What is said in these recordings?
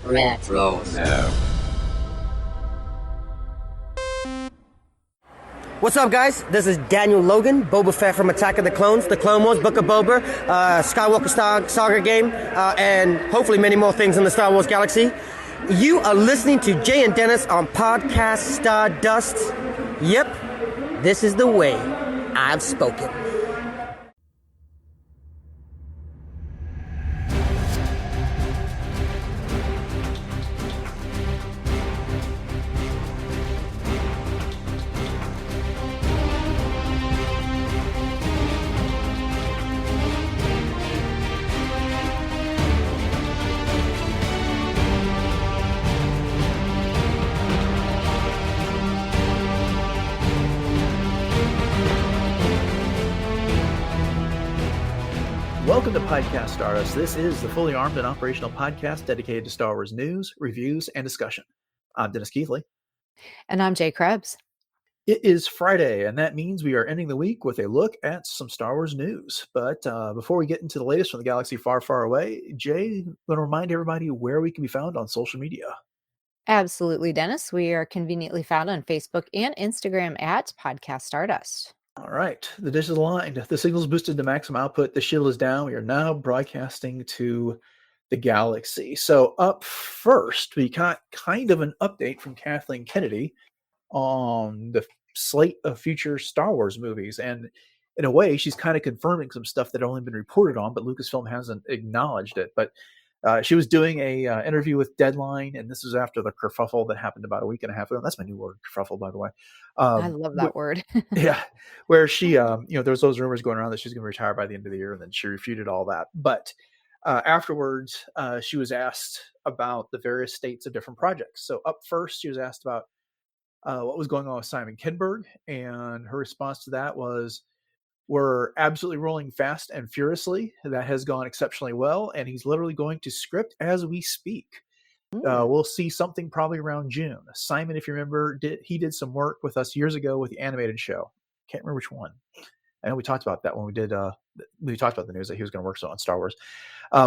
Retro. What's up, guys? This is Daniel Logan, Boba Fett from Attack of the Clones, The Clone Wars, Book of Boba, Skywalker Saga game, and hopefully many more things in the Star Wars galaxy. You are listening to Jay and Dennis on Podcast Stardust. Yep, this is the way I've spoken. Welcome to Podcast Stardust. This is the fully armed and operational podcast dedicated to Star Wars news, reviews, and discussion. I'm Dennis Keithley. And I'm Jay Krebs. It is Friday, and that means we are ending the week with a look at some Star Wars news. But before we get into the latest from the galaxy far, far away, Jay, I'm going to remind everybody where we can be found on social media. Absolutely, Dennis. We are conveniently found on Facebook and Instagram at Podcast Stardust. All right. The dish is aligned. The signal's boosted to maximum output. The shield is down. We are now broadcasting to the galaxy. So up first, we got kind of an update from Kathleen Kennedy on the slate of future Star Wars movies. And in a way, she's kind of confirming some stuff that had only been reported on, but Lucasfilm hasn't acknowledged it. But she was doing a interview with Deadline, and this was after the kerfuffle that happened about a week and a half ago. That's my new word, kerfuffle, by the way. I love that word. Yeah, where she, there's those rumors going around that she's going to retire by the end of the year, and then she refuted all that. But afterwards, she was asked about the various states of different projects. So up first, she was asked about what was going on with Simon Kinberg, and her response to that was, "We're absolutely rolling fast and furiously. That has gone exceptionally well, and he's literally going to script as we speak. We'll see something probably around June." Simon, if you remember, did some work with us years ago with the animated show. Can't remember which one. I know we talked about that when we talked about the news that he was going to work on Star Wars,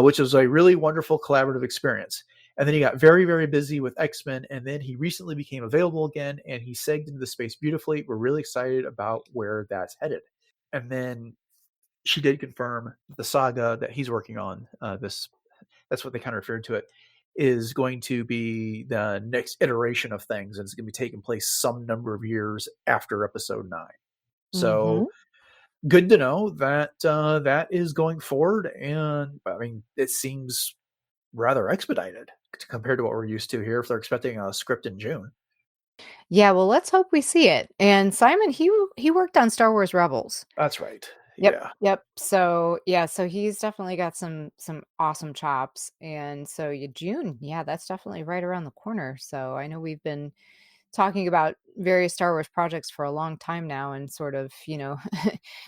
which was a really wonderful collaborative experience. And then he got very, very busy with X-Men, and then he recently became available again, and he segged into the space beautifully. We're really excited about where that's headed. And then she did confirm the saga that he's working on. That's what they kind of referred to it, is going to be the next iteration of things, and it's going to be taking place some number of years after Episode 9. So good to know that that is going forward, and I mean, it seems rather expedited compared to what we're used to here. If they're expecting a script in June. Yeah, well, let's hope we see it. And Simon, he worked on Star Wars Rebels. That's right. Yep. So he's definitely got some awesome chops. And so June, that's definitely right around the corner. So I know we've been talking about various Star Wars projects for a long time now, and sort of,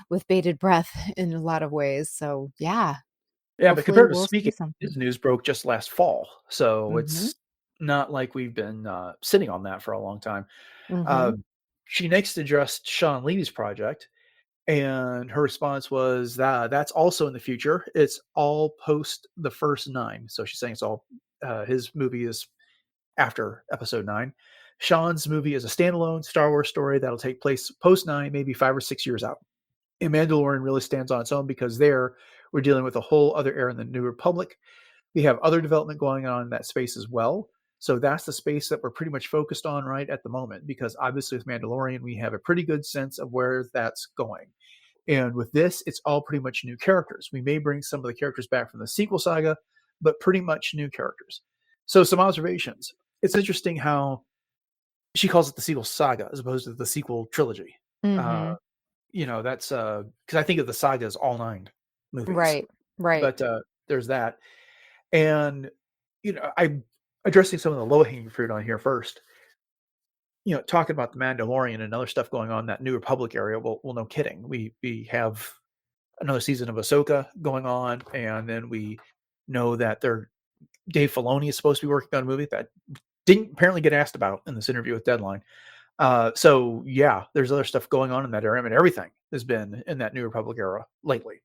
with bated breath in a lot of ways. So yeah. Yeah, but compared to we'll see speaking, something. his news broke just last fall. So it's not like we've been sitting on that for a long time. She next addressed Sean Levy's project, and her response was that's also in the future. It's all post the first 9. So she's saying it's all his movie is after Episode 9. Sean's movie is a standalone Star Wars story that'll take place post 9, maybe 5 or 6 years out. And Mandalorian really stands on its own because there we're dealing with a whole other era in the New Republic. We have other development going on in that space as well. So that's the space that we're pretty much focused on right at the moment, because obviously with Mandalorian, we have a pretty good sense of where that's going. And with this, it's all pretty much new characters. We may bring some of the characters back from the sequel saga, but pretty much new characters. So some observations. It's interesting how she calls it the sequel saga as opposed to the sequel trilogy. That's because I think of the saga as all 9 movies. Right. But there's that. And, I'm addressing some of the low-hanging fruit on here first. Talking about the Mandalorian and other stuff going on in that New Republic area. Well, no kidding. We have another season of Ahsoka going on, and then we know that Dave Filoni is supposed to be working on a movie that didn't apparently get asked about in this interview with Deadline. So yeah, there's other stuff going on in that area. I mean, everything has been in that New Republic era lately.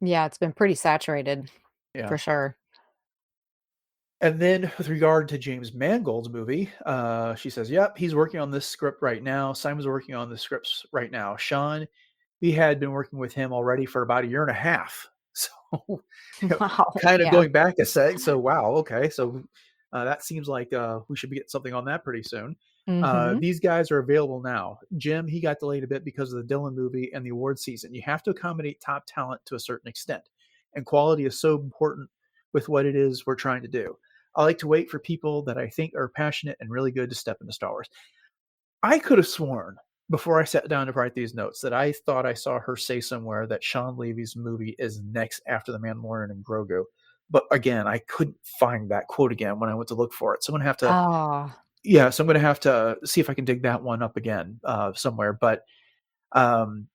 Yeah, it's been pretty saturated Yeah. for sure. And then with regard to James Mangold's movie, she says, "Yep, he's working on this script right now. Simon's working on the scripts right now. Sean, we had been working with him already for about a year and a half." So, Wow. kind of Yeah. going back a sec. So, wow, okay. So, that seems like we should be getting something on that pretty soon. Mm-hmm. These guys are available now. Jim, he got delayed a bit because of the Dylan movie and the award season. You have to accommodate top talent to a certain extent, and quality is so important with what it is we're trying to do. I like to wait for people that I think are passionate and really good to step into Star Wars. I could have sworn before I sat down to write these notes that I thought I saw her say somewhere that Sean Levy's movie is next after The Mandalorian and Grogu. But again, I couldn't find that quote again when I went to look for it. So I'm gonna have to, Oh, yeah. So I'm gonna have to see if I can dig that one up again somewhere. But um,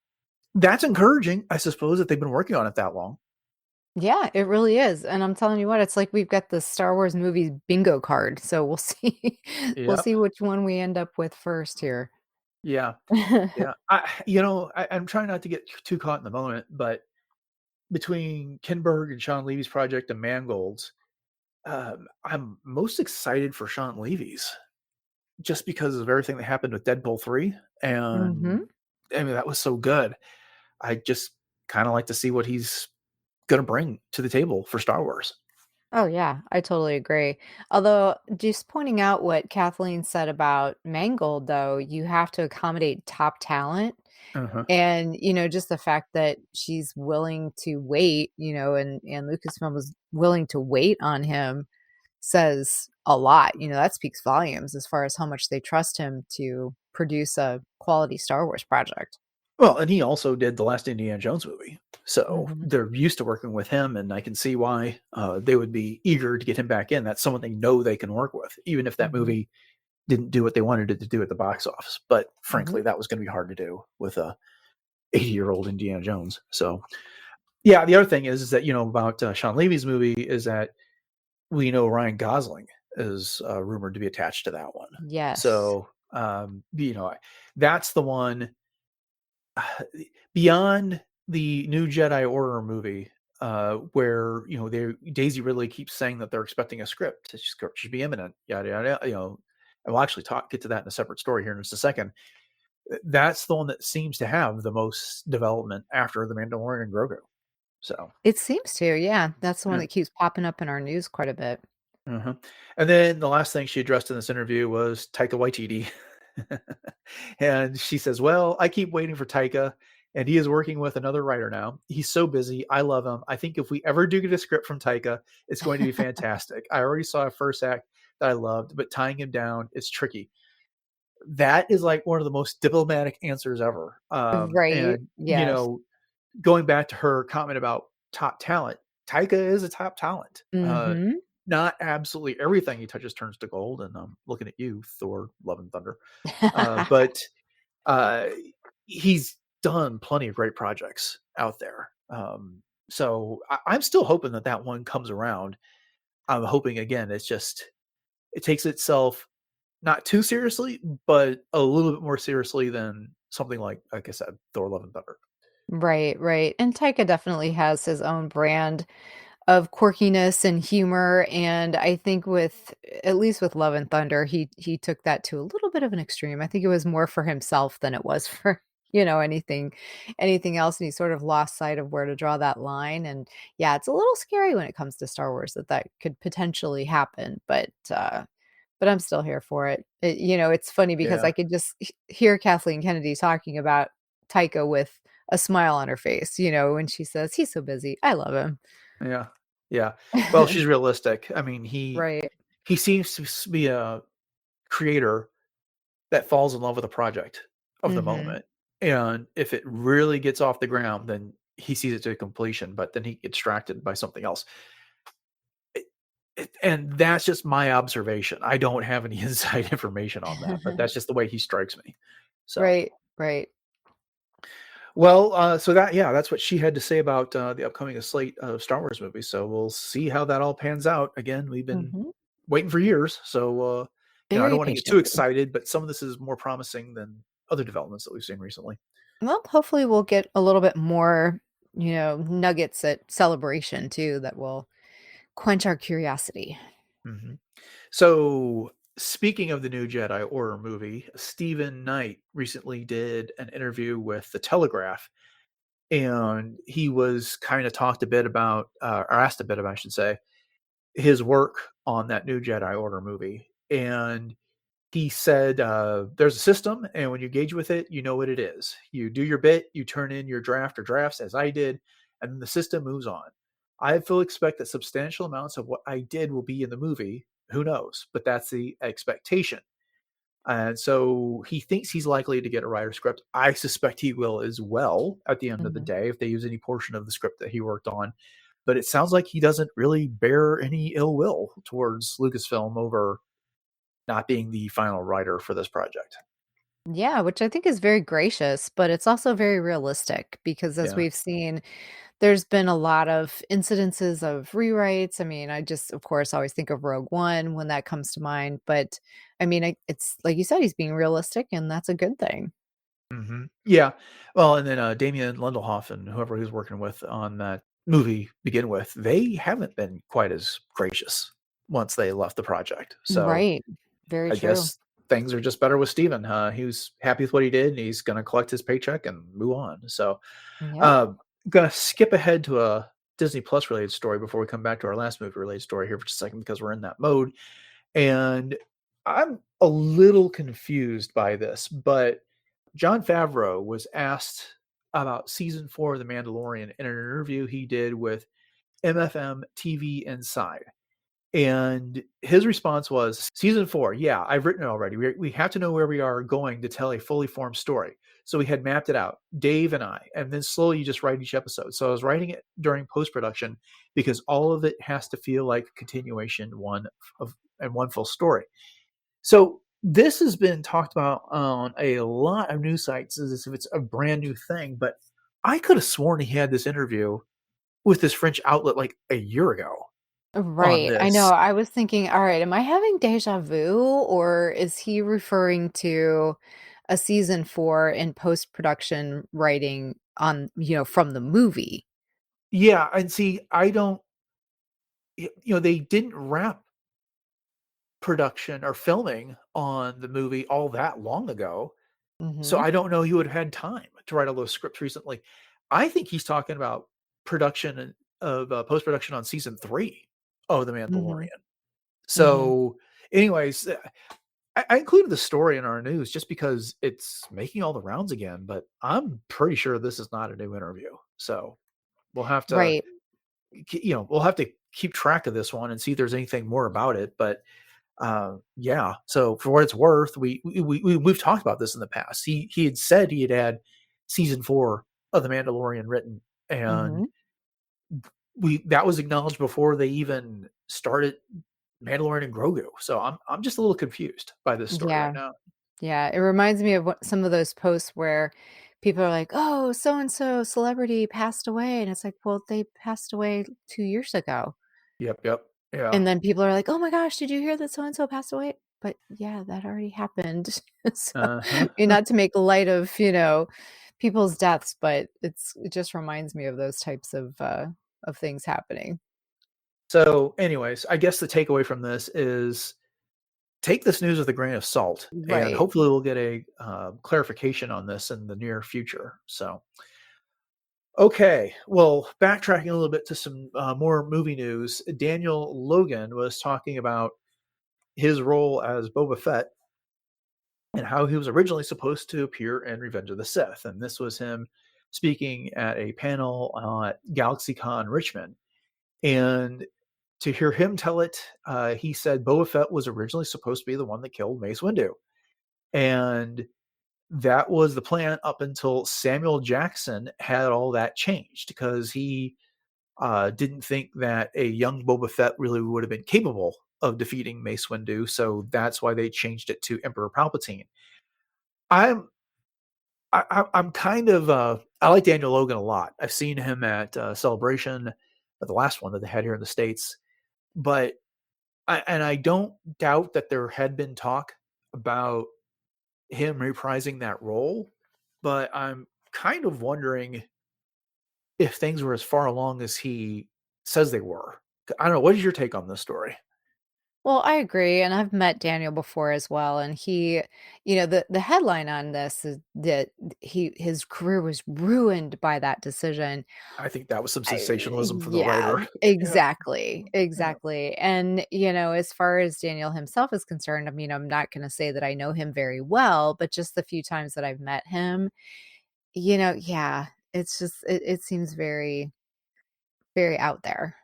that's encouraging, I suppose, that they've been working on it that long. yeah, it really is. And I'm telling you what, it's like we've got the Star Wars movies bingo card. So we'll see. We'll Yep. see which one we end up with first here. Yeah. Yeah. I'm trying not to get too caught in the moment, but between Kinberg and Sean Levy's project and Mangold's, I'm most excited for Sean Levy's just because of everything that happened with Deadpool 3. And Hmm. I mean, that was so good. I just kind of like to see what he's going to bring to the table for Star Wars. Oh, yeah, I totally agree. Although, just pointing out what Kathleen said about Mangold, though, you have to accommodate top talent. Uh-huh. And, just the fact that she's willing to wait, and Lucasfilm was willing to wait on him says a lot. That speaks volumes as far as how much they trust him to produce a quality Star Wars project. Well, and he also did the last Indiana Jones movie. So Mhm. they're used to working with him, and I can see why they would be eager to get him back in. That's someone they know they can work with, even if that Mhm. movie didn't do what they wanted it to do at the box office. But Mhm. frankly, that was going to be hard to do with a 80-year-old Indiana Jones. So yeah, the other thing is that about Sean Levy's movie is that we know Ryan Gosling is rumored to be attached to that one. Yes. So that's the one beyond the new Jedi Order movie. Where Daisy Ridley keeps saying that they're expecting a script. The script should be imminent. Yada yada. And we'll actually get to that in a separate story here in just a second. That's the one that seems to have the most development after the Mandalorian and Grogu. So, It seems to, yeah. That's the one yeah. that keeps popping up in our news quite a bit. Uh-huh. And then the last thing she addressed in this interview was Taika Waititi. And she says, "Well, I keep waiting for Taika, and he is working with another writer now. He's so busy. I love him. I think if we ever do get a script from Taika, it's going to be fantastic. I already saw a first act that I loved, but tying him down is tricky." That is like one of the most diplomatic answers ever. Right. And Yes. going back to her comment about top talent, Taika is a top talent. Mhm. Not absolutely everything he touches turns to gold, and I'm looking at you, Thor: Love and Thunder. But uh, he's done plenty of great projects out there. So I'm still hoping that one comes around. I'm hoping again, it takes itself not too seriously, but a little bit more seriously than something like I said, Thor: Love and Thunder. Right, right. And Taika definitely has his own brand of quirkiness and humor, and I think with at least with Love and Thunder, he took that to a little bit of an extreme. I think it was more for himself than it was for, anything else, and he sort of lost sight of where to draw that line, and yeah, it's a little scary when it comes to Star Wars that could potentially happen, but I'm still here for it. It's funny because Yeah, I could just hear Kathleen Kennedy talking about Taika with a smile on her face, when she says, "He's so busy. I love him." yeah, yeah. Well, she's realistic. I mean, Right. he seems to be a creator that falls in love with a project of the Mhm. moment. And if it really gets off the ground, then he sees it to completion, but then he gets distracted by something else. It, and that's just my observation. I don't have any inside information on that, but that's just the way he strikes me. So, Right, right. well, that's what she had to say about the upcoming slate of Star Wars movies. So we'll see how that all pans out. Again, we've been Mhm. waiting for years. So, I don't Very want to get too patiently. excited, but some of this is more promising than other developments that we've seen recently. Well, hopefully we'll get a little bit more, nuggets at Celebration too that will quench our curiosity. Hmm. So, speaking of the new Jedi Order movie, Stephen Knight recently did an interview with The Telegraph, and he was kind of talked a bit about, or asked a bit about, I should say, his work on that new Jedi Order movie. And he said, there's a system, and when you engage with it, you know what it is. You do your bit, you turn in your draft or drafts, as I did, and then the system moves on. I fully expect that substantial amounts of what I did will be in the movie. Who knows? But that's the expectation. And so he thinks he's likely to get a writer's script. I suspect he will as well at the end of the Mhm. day if they use any portion of the script that he worked on. But it sounds like he doesn't really bear any ill will towards Lucasfilm over not being the final writer for this project. Yeah, which I think is very gracious, but it's also very realistic because as Yeah. we've seen, there's been a lot of incidences of rewrites. I mean, I just, of course, always think of Rogue One when that comes to mind. But I mean, it's like you said, he's being realistic, and that's a good thing. Yeah. Well, and then Damien Lindelhoff and whoever he was working with on that movie to begin with, they haven't been quite as gracious once they left the project. So Right. Very I true. guess things are just better with Steven. He was happy with what he did, and he's going to collect his paycheck and move on. So, Yep. uh, going to skip ahead to a Disney Plus related story before we come back to our last movie related story here for just a second because we're in that mode. And I'm a little confused by this, but Jon Favreau was asked about season 4 of The Mandalorian in an interview he did with MFM TV Inside. And his response was, season 4, yeah, I've written it already. We have to know where we are going to tell a fully formed story. So we had mapped it out, Dave and I, and then slowly you just write each episode. So I was writing it during post production because all of it has to feel like a continuation and one full story. So this has been talked about on a lot of news sites as if it's a brand new thing, but I could have sworn he had this interview with this French outlet like a year ago on Right. I know. this. I was thinking, all right, am I having deja vu or is he referring to a season 4 in post-production writing on, from the movie? Yeah, and see, I don't, they didn't wrap production or filming on the movie all that long ago. So Mhm. I don't know he would have had time to write all those scripts recently. I think he's talking about production of post production on season 3 of The Mhm. Mandalorian. Mhm. So, anyways, I included the story in our news just because it's making all the rounds again, but I'm pretty sure this is not a new interview. So we'll have to, Right. we'll have to keep track of this one and see if there's anything more about it. But yeah. So for what it's worth, we've talked about this in the past. He had said he had season 4 of The Mandalorian written, and Mhm. we that was acknowledged before they even started Mandalorian and Grogu. So I'm just a little confused by this story right Yeah. now. Yeah, it reminds me of what some of those posts where people are like, "Oh, so and so celebrity passed away." And it's like, "Well, they passed away 2 years ago." Yep. Yeah. And then people are like, "Oh my gosh, did you hear that so and so passed away?" But yeah, that already happened. So, Uh-huh. not to make light of, people's deaths, but it just reminds me of those types of things happening. So, anyways, I guess the takeaway from this is take this news with a grain of salt, and Right. hopefully we'll get a clarification on this in the near future. So, okay, well, backtracking a little bit to some more movie news, Daniel Logan was talking about his role as Boba Fett and how he was originally supposed to appear in Revenge of the Sith. And this was him speaking at a panel at GalaxyCon Richmond. And to hear him tell it, he said Boba Fett was originally supposed to be the one that killed Mace Windu. And that was the plan up until Samuel Jackson had all that changed because he didn't think that a young Boba Fett really would have been capable of defeating Mace Windu. So that's why they changed it to Emperor Palpatine. I'm I'm kind of I like Daniel Logan a lot. I've seen him at Celebration, the last one that they had here in the States, but I don't doubt that there had been talk about him reprising that role, but I'm kind of wondering if things were as far along as he says they were. I don't know. What is your take on this story? Well, I agree, and I've met Daniel before as well, and he, the headline on this is that his career was ruined by that decision. I think that was some I sensationalism for the Yeah, writer. Yeah. exactly, Yeah. exactly, and, as far as Daniel himself is concerned, I mean, I'm not gonna say that I know him very well, but just the few times that I've met him, yeah, it's just it seems very, very out there.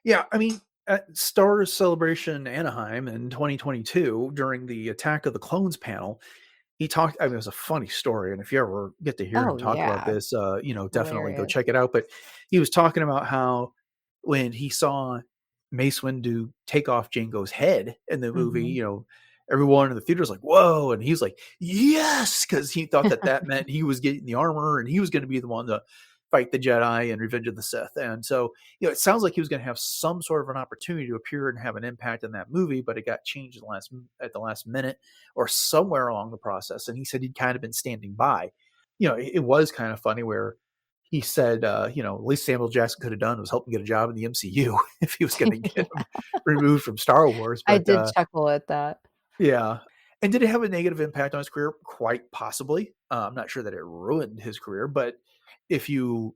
Yeah, I mean, at Star Wars Celebration Anaheim in 2022, during the Attack of the Clones panel, he talked. I mean, it was a funny story, and if you ever get to hear him Oh, talk about yeah, this, definitely go hilarious. check it out. But he was talking about how when he saw Mace Windu take off Jango's head in the movie, Mhm. everyone in the theater was like, "Whoa!" And he's like, "Yes," because he thought that meant he was getting the armor and he was going to be the one to fight the Jedi and Revenge of the Sith. And so, it sounds like he was going to have some sort of an opportunity to appear and have an impact in that movie, but it got changed at the last minute or somewhere along the process. And he said he'd kind of been standing by. It was kind of funny where he said, at least Samuel Jackson could have done was help him get a job in the MCU if he was going to get him Yeah, removed from Star Wars. I But did chuckle at that. yeah. And did it have a negative impact on his career? Quite possibly. I'm not sure that it ruined his career, but if you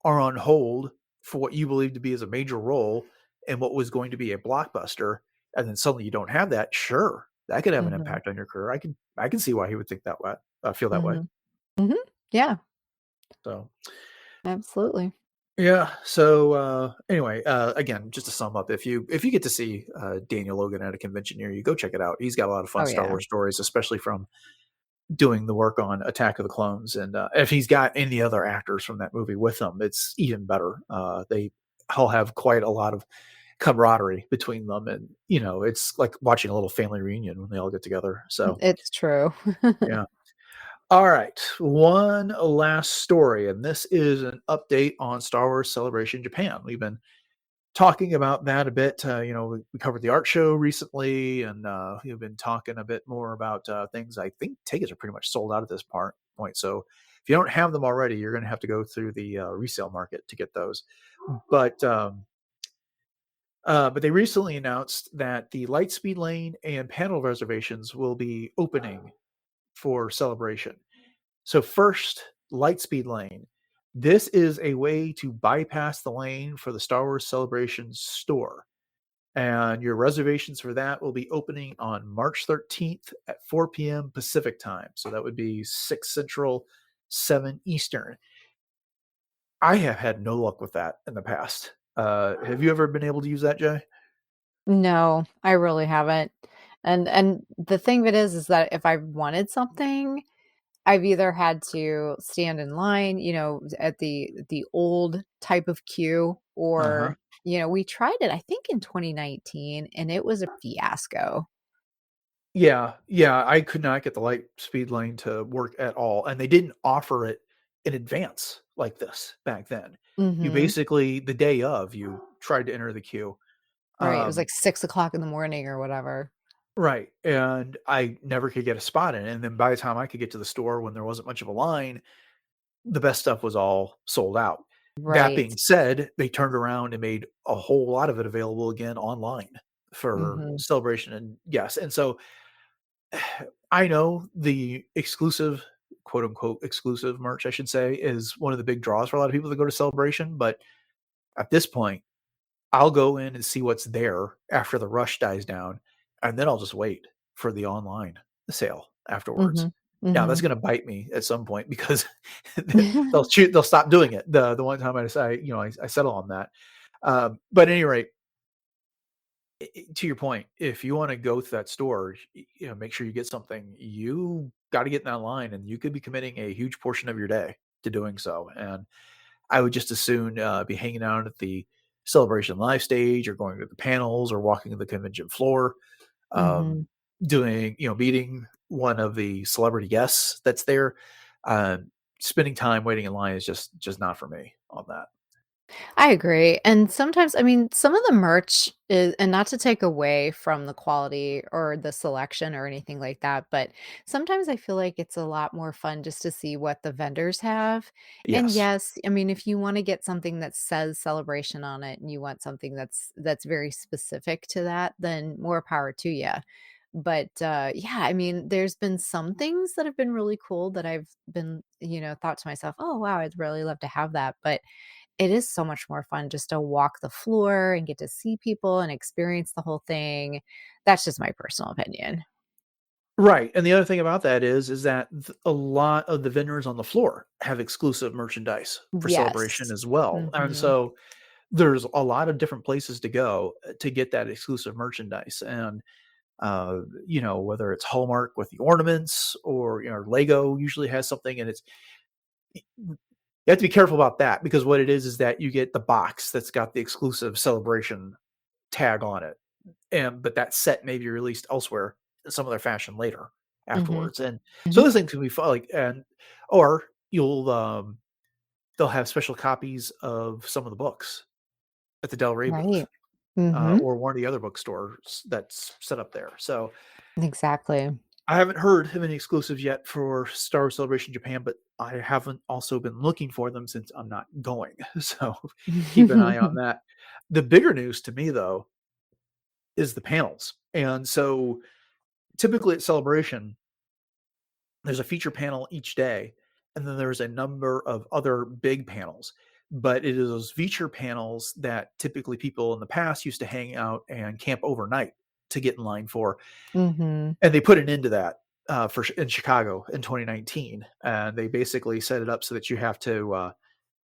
are on hold for what you believe to be as a major role and what was going to be a blockbuster, and then suddenly you don't have that, sure, that could have an Mhm, impact on your career. I can see why he would think that way, feel that way. mhm, mhm. Yeah, So absolutely. yeah. So anyway, again, just to sum up, if you get to see Daniel Logan at a convention near you, go check it out. He's got a lot of fun Oh, Star yeah. Wars stories, especially from doing the work on Attack of the Clones. And if he's got any other actors from that movie with him, it's even better. They all have quite a lot of camaraderie between them, and it's like watching a little family reunion when they all get together. So It's true. yeah. All right, one last story, and this is an update on Star Wars Celebration Japan. We've been talking about that a bit. We covered the art show recently, and we've been talking a bit more about things. I think tickets are pretty much sold out at this point. So if you don't have them already, you're going to have to go through the resale market to get those. But they recently announced that the Lightspeed Lane and panel reservations will be opening for Celebration. So first, Lightspeed Lane. This is a way to bypass the lane for the Star Wars Celebration store. And your reservations for that will be opening on March 13th at 4 p.m. Pacific time. So that would be 6 Central, 7 Eastern. I have had no luck with that in the past. Have you ever been able to use that, Jay? No, I really haven't. And the thing of it is that if I wanted something, I've either had to stand in line, at the old type of queue, Uh huh. or, we tried it, I think in 2019, and it was a fiasco. Yeah, yeah. I could not get the light speed lane to work at all, and they didn't offer it in advance like this back then. You Mhm. basically the day of you tried to enter the queue. Right, it was Um, like 6 o'clock in the morning or whatever. right, and I never could get a spot in, and then by the time I could get to the store when there wasn't much of a line, the best stuff was all sold out. That Right. being said, they turned around and made a whole lot of it available again online for Mhm. Celebration, and yes, and so I know the exclusive, quote unquote, exclusive merch, I should say, is one of the big draws for a lot of people that go to Celebration. But at this point, I'll go in and see what's there after the rush dies down, and then I'll just wait for the online sale afterwards. Mhm. Now that's Mhm. going to bite me at some point because they'll stop doing it. The one time I decide, I settle on that. But at any rate, to your point, if you want to go to that store, make sure you get something. You got to get in that line, and you could be committing a huge portion of your day to doing so. And I would just as soon be hanging out at the Celebration Live stage, or going to the panels, or walking the convention floor, um, Mhm. doing, meeting one of the celebrity guests that's there. Spending time waiting in line is just not for me on that. I agree. And sometimes, I mean, some of the merch is, and not to take away from the quality or the selection or anything like that, but sometimes I feel like it's a lot more fun just to see what the vendors have. And Yes. yes, I mean, if you want to get something that says celebration on it and you want something that's very specific to that, then more power to you. But yeah, I mean, there's been some things that have been really cool that I've been, thought to myself, oh wow, I'd really love to have that. But it is so much more fun just to walk the floor and get to see people and experience the whole thing. That's just my personal opinion. Right, and the other thing about that is that a lot of the vendors on the floor have exclusive merchandise for Celebration Yes. as well, and Mhm. so there's a lot of different places to go to get that exclusive merchandise, and whether it's Hallmark with the ornaments or Lego usually has something, and it's you have to be careful about that because what it is that you get the box that's got the exclusive Celebration tag on it, and but that set may be released elsewhere in some other fashion later Mhm. afterwards, and so Mhm. those things can be fun, like, and or they'll have special copies of some of the books at the Del Rey booth, Right. Mhm. or one of the other bookstores that's set up there. So Exactly. I haven't heard of any exclusives yet for Star Wars Celebration Japan, but I haven't also been looking for them since I'm not going. So keep an eye on that. The bigger news to me, though, is the panels. And so typically at Celebration, there's a feature panel each day, and then there's a number of other big panels. But it is those feature panels that typically people in the past used to hang out and camp overnight to get in line for. Mhm. And they put an end to that in Chicago in 2019, and they basically set it up so that you have to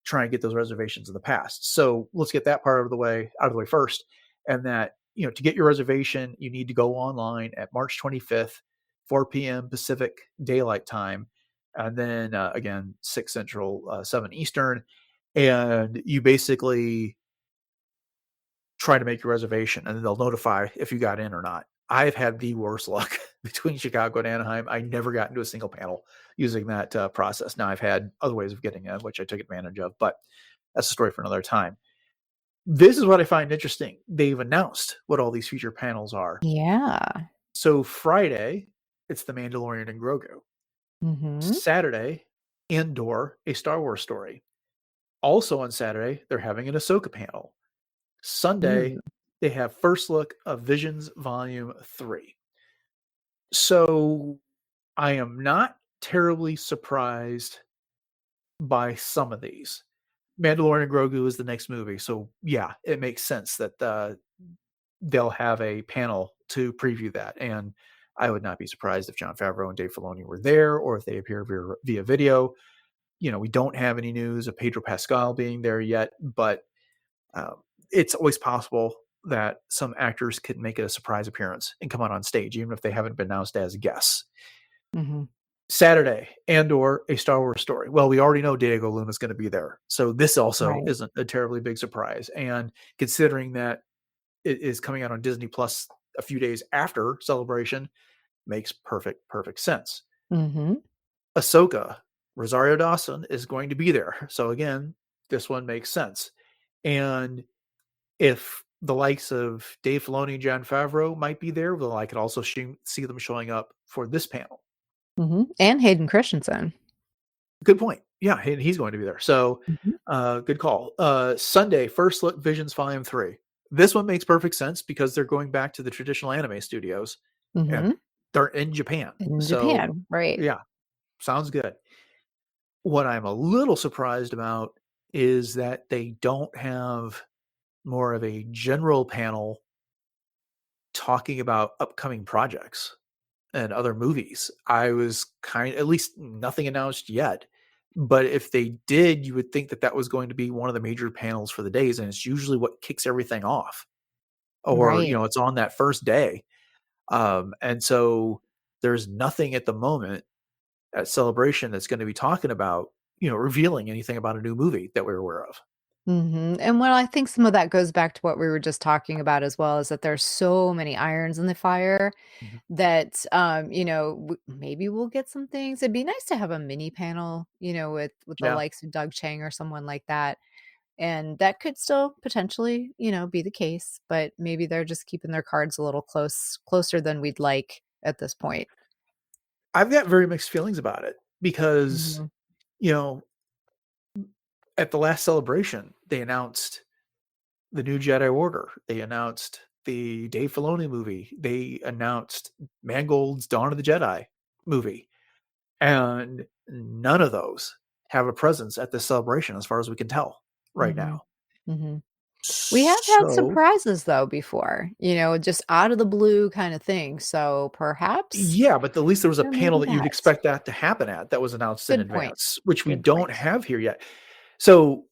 try and get those reservations in the past. So let's get that part of the way out of the way first, and that to get your reservation, you need to go online at March 25th, 4 p.m. Pacific Daylight Time, and then again 6 Central, 7 Eastern, and you basically try to make your reservation, and then they'll notify if you got in or not. I've had the worst luck between Chicago and Anaheim. I never got into a single panel using that process. Now I've had other ways of getting in, which I took advantage of, but that's a story for another time. This is what I find interesting. They've announced what all these future panels are. Yeah. So Friday, it's the Mandalorian and Grogu. Mhm. Saturday, Andor, a Star Wars story. Also on Saturday, they're having an Ahsoka panel. Sunday, Ooh. they have first look of Visions Volume 3. So I am not terribly surprised by some of these. Mandalorian and Grogu is the next movie, so yeah, it makes sense that they'll have a panel to preview that, and I would not be surprised if Jon Favreau and Dave Filoni were there, or if they appear via video. We don't have any news of Pedro Pascal being there yet, but uh, it's always possible that some actors could make a surprise appearance and come out on stage, even if they haven't been announced as guests. Mhm. Saturday, Andor, a Star Wars story. Well, we already know Diego Luna is going to be there, so this also Right. isn't a terribly big surprise. And considering that it is coming out on Disney Plus a few days after Celebration, makes perfect sense. Mhm. Ahsoka, Rosario Dawson is going to be there, so again, this one makes sense. And if the likes of Dave Filoni and Jon Favreau might be there, well, I could also see them showing up for this panel. Mhm. And Hayden Christensen. Good point. Yeah, he's going to be there. So, Mhm. good call. Sunday, First Look Visions Volume 3. This one makes perfect sense because they're going back to the traditional anime studios and Mhm. they're in Japan. In So, Japan, right. yeah, sounds good. What I'm a little surprised about is that they don't have more of a general panel talking about upcoming projects and other movies. I was at least nothing announced yet. But if they did, you would think that that was going to be one of the major panels for the days, and it's usually what kicks everything off, or Right. it's on that first day. And so there's nothing at the moment at Celebration that's going to be talking about revealing anything about a new movie that we're aware of. Mhm, and well, I think some of that goes back to what we were just talking about as well, is that there's so many irons in the fire Mhm. that, maybe we'll get some things. It'd be nice to have a mini panel, with the Yeah. likes of Doug Chang or someone like that. And that could still potentially, be the case, but maybe they're just keeping their cards a little closer than we'd like at this point. I've got very mixed feelings about it because, Mhm. you know, at the last celebration, they announced the new Jedi Order. They announced the Dave Filoni movie. They announced Mangold's Dawn of the Jedi movie. And none of those have a presence at this celebration as far as we can tell right Mhm. now. Mhm. We have had So, surprises though before, just out of the blue kind of thing. So perhaps yeah, but at least there was a there may panel be that you'd that. expect that to happen at that was announced in Good point. advance, which we Good don't point. have here yet. So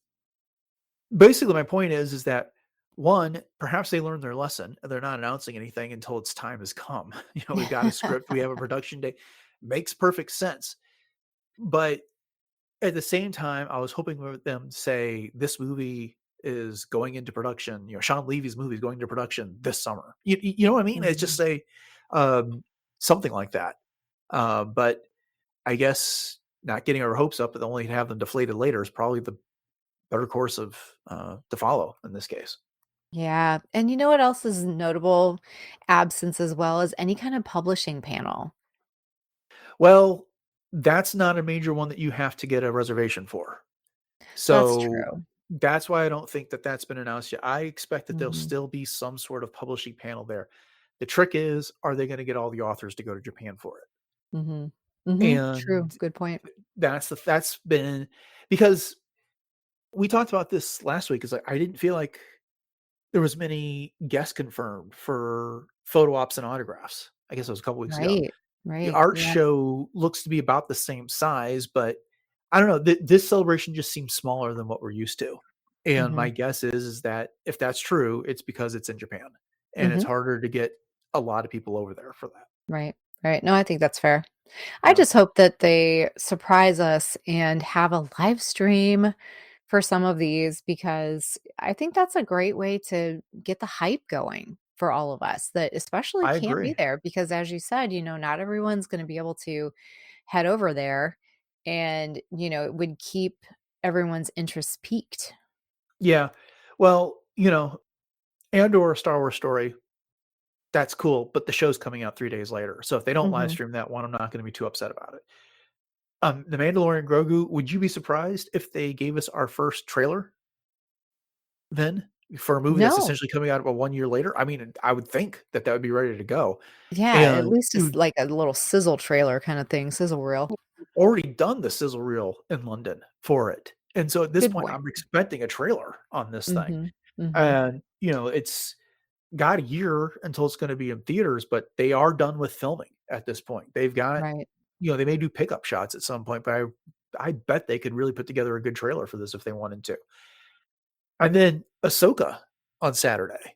basically my point is that one, perhaps they learned their lesson and they're not announcing anything until its time has come. We've got a script, we have a production date. Makes perfect sense. But at the same time, I was hoping for them to say this movie is going into production. Sean Levy's movie is going into production this summer. You know what I mean? It's just Mhm. say something like that. But I guess not getting our hopes up, but only have them deflated later is probably the better course of to follow in this case. Yeah, and you know what else is notable absence as well as any kind of publishing panel. Well, that's not a major one that you have to get a reservation for. That's So true. that's why I don't think that that's been announced yet. I expect that there'll Mhm. still be some sort of publishing panel there. The trick is, are they going to get all the authors to go to Japan for it? Mhm. Mhm. True. And Good point. that's been because we talked about this last week. Is like I didn't feel like there was many guests confirmed for photo ops and autographs. I guess it was a couple weeks ago. Right. The Right. art Yeah. show looks to be about the same size, but I don't know. This celebration just seems smaller than what we're used to. And my Mhm. guess is that if that's true, it's because it's in Japan and it's Mhm. harder to get a lot of people over there for that. Right. Right. No, I think that's fair. I Yeah, just hope that they surprise us and have a live stream for some of these because I think that's a great way to get the hype going for all of us that especially I can't be agree. there because as you said, not everyone's going to be able to head over there and, it would keep everyone's interest peaked. Yeah. Well, Andor, a Star Wars story, that's cool, but the show's coming out 3 days later. So if they don't live Mhm. stream that one, I'm not going to be too upset about it. The Mandalorian Grogu, would you be surprised if they gave us our first trailer then for a movie that's No. essentially coming out about 1 year later? I mean, I would think that that would be ready to go, Yeah, at and least just you've like a little sizzle trailer kind of thing, sizzle reel. already done the sizzle reel in London for it, and so at this Good point, point. I'm expecting a trailer on this thing, Mhm. Mhm. and, it's got a year until it's gonna be in theaters, but they are done with filming at this point. They've got Right. they may do pickup shots at some point, but I bet they could really put together a good trailer for this if they wanted to. And then Ahsoka on Saturday.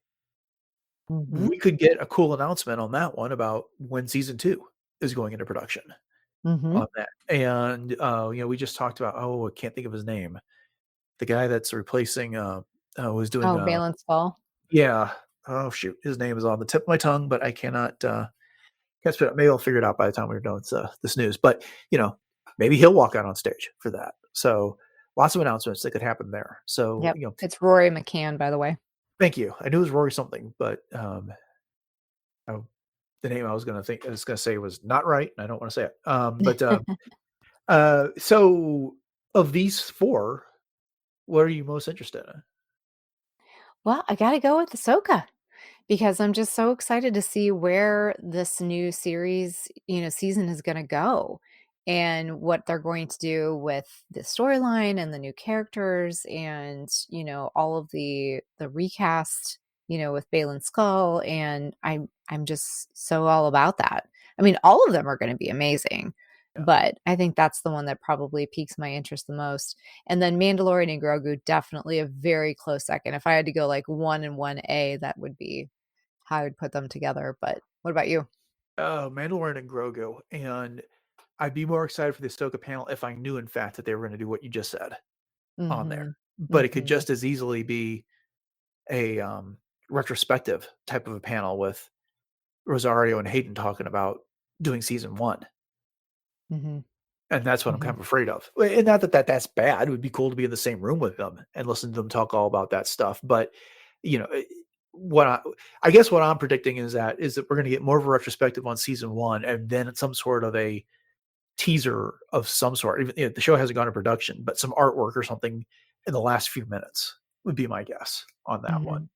Mhm. We could get a cool announcement on that one about when season 2 is going into production Mhm. on that. And, we just talked about, oh, I can't think of his name. The guy that's replacing, was doing, Oh, Valence Fall. yeah. Oh, shoot. His name is on the tip of my tongue, but I cannot, can't spit it out. Maybe I'll figure it out by the time we're done with, this news. But, maybe he'll walk out on stage for that. So lots of announcements that could happen there. So, Yep. It's Rory McCann, by the way. thank you. I knew it was Rory something, but, oh, the name I was gonna say was not right, and I don't wanna say it. So of these 4, what are you most interested in? Well, I gotta go with Ahsoka because I'm just so excited to see where this new series, season is gonna go and what they're going to do with the storyline and the new characters and, all of the recast, with Balin Skull. And I'm just so all about that. I mean, all of them are gonna be amazing, Yeah, but I think that's the one that probably piques my interest the most. And then Mandalorian and Grogu, definitely a very close second. If I had to go like 1 and 1A, that would be how I would put them together, but what about you? Mandalorian and Grogu, and I'd be more excited for the Ahsoka panel if I knew, in fact, that they were gonna do what you just said on there. Mhm. But it could Mhm. just as easily be a, retrospective type of a panel with Rosario and Hayden talking about doing season 1. Mhm. And that's what I'm kind of afraid of. And not that that's bad. It would be cool to be in the same room with them and listen to them talk all about that stuff. But, you know, I guess what I'm predicting is that we're going to get more of a retrospective on season 1 and then some sort of a teaser of some sort. Even the show hasn't gone to production, but some artwork or something in the last few minutes would be my guess on that one.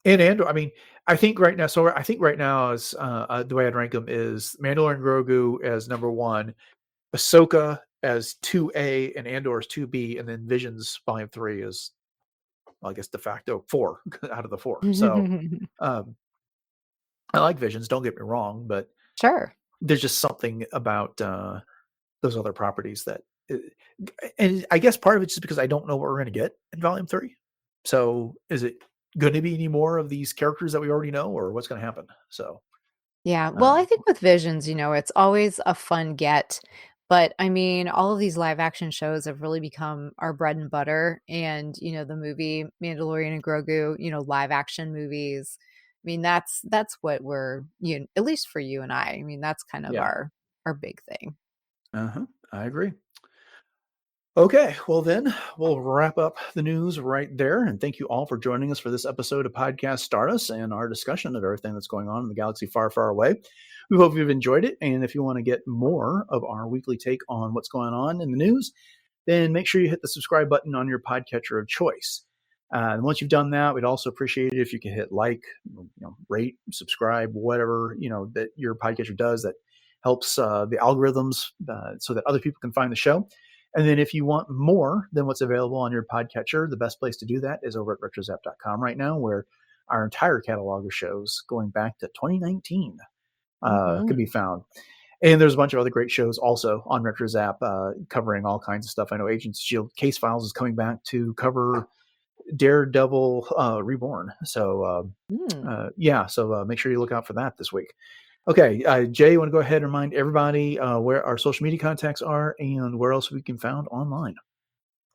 And Andor, I mean, I think right now is the way I'd rank them is Mandalorian Grogu as number 1, Ahsoka as 2A, and Andor as 2B, and then Visions Volume 3 is, well, I guess de facto 4 out of the 4. So I like Visions, don't get me wrong, but Sure. there's just something about those other properties that, and I guess part of it's just because I don't know what we're going to get in Volume 3. So is it going to be any more of these characters that we already know, or what's going to happen? So Yeah. Well, I think with Visions, it's always a fun get. But I mean, all of these live action shows have really become our bread and butter. And, the movie Mandalorian and Grogu, live action movies. I mean, that's what we're, at least for you and I mean, that's kind of our big thing. I agree. Okay, well then we'll wrap up the news right there. And thank you all for joining us for this episode of Podcast Stardust and our discussion of everything that's going on in the galaxy far, far away. We hope you've enjoyed it. And if you want to get more of our weekly take on what's going on in the news, then make sure you hit the subscribe button on your podcatcher of choice. And once you've done that, we'd also appreciate it if you could hit like, rate, subscribe, whatever, that your podcatcher does that helps the algorithms so that other people can find the show. And then if you want more than what's available on your podcatcher, the best place to do that is over at retrozap.com right now, where our entire catalog of shows going back to 2019 can be found. And there's a bunch of other great shows also on RetroZap covering all kinds of stuff. I know Agents of S.H.I.E.L.D. Case Files is coming back to cover Daredevil Reborn. So, so make sure you look out for that this week. Okay, Jay, you want to go ahead and remind everybody where our social media contacts are and where else we can found online?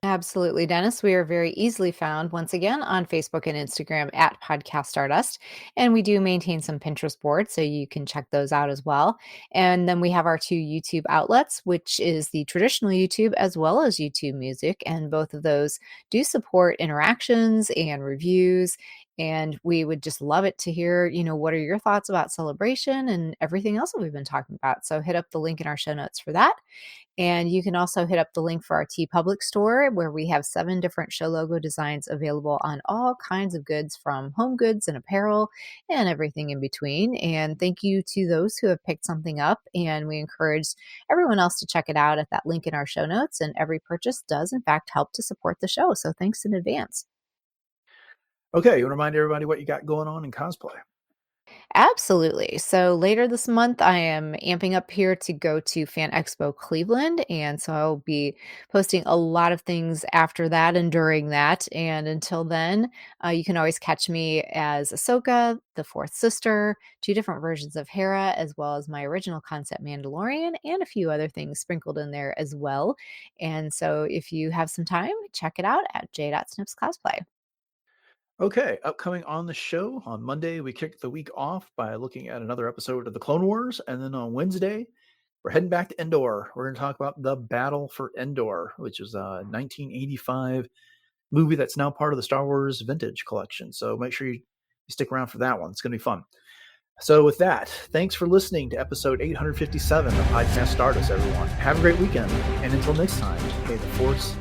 Absolutely, Dennis. We are very easily found once again on Facebook and Instagram at Podcast Stardust. And we do maintain some Pinterest boards, so you can check those out as well. And then we have our 2 YouTube outlets, which is the traditional YouTube as well as YouTube Music. And both of those do support interactions and reviews. And we would just love it to hear, what are your thoughts about Celebration and everything else that we've been talking about. So hit up the link in our show notes for that. And you can also hit up the link for our TeePublic store, where we have 7 different show logo designs available on all kinds of goods, from home goods and apparel and everything in between. And thank you to those who have picked something up. And we encourage everyone else to check it out at that link in our show notes. And every purchase does, in fact, help to support the show. So thanks in advance. Okay, you want to remind everybody what you got going on in cosplay? Absolutely. So later this month, I am amping up here to go to Fan Expo Cleveland. And so I'll be posting a lot of things after that and during that. And until then, you can always catch me as Ahsoka, the 4th sister, 2 different versions of Hera, as well as my original concept Mandalorian, and a few other things sprinkled in there as well. And so if you have some time, check it out at j.snips cosplay. Okay, upcoming on the show on Monday, we kicked the week off by looking at another episode of the Clone Wars. And then on Wednesday, we're heading back to Endor. We're going to talk about The Battle for Endor, which is a 1985 movie that's now part of the Star Wars Vintage Collection. So make sure you stick around for that one. It's going to be fun. So with that, thanks for listening to episode 857 of Podcast Stardust, everyone. Have a great weekend. And until next time, may the Force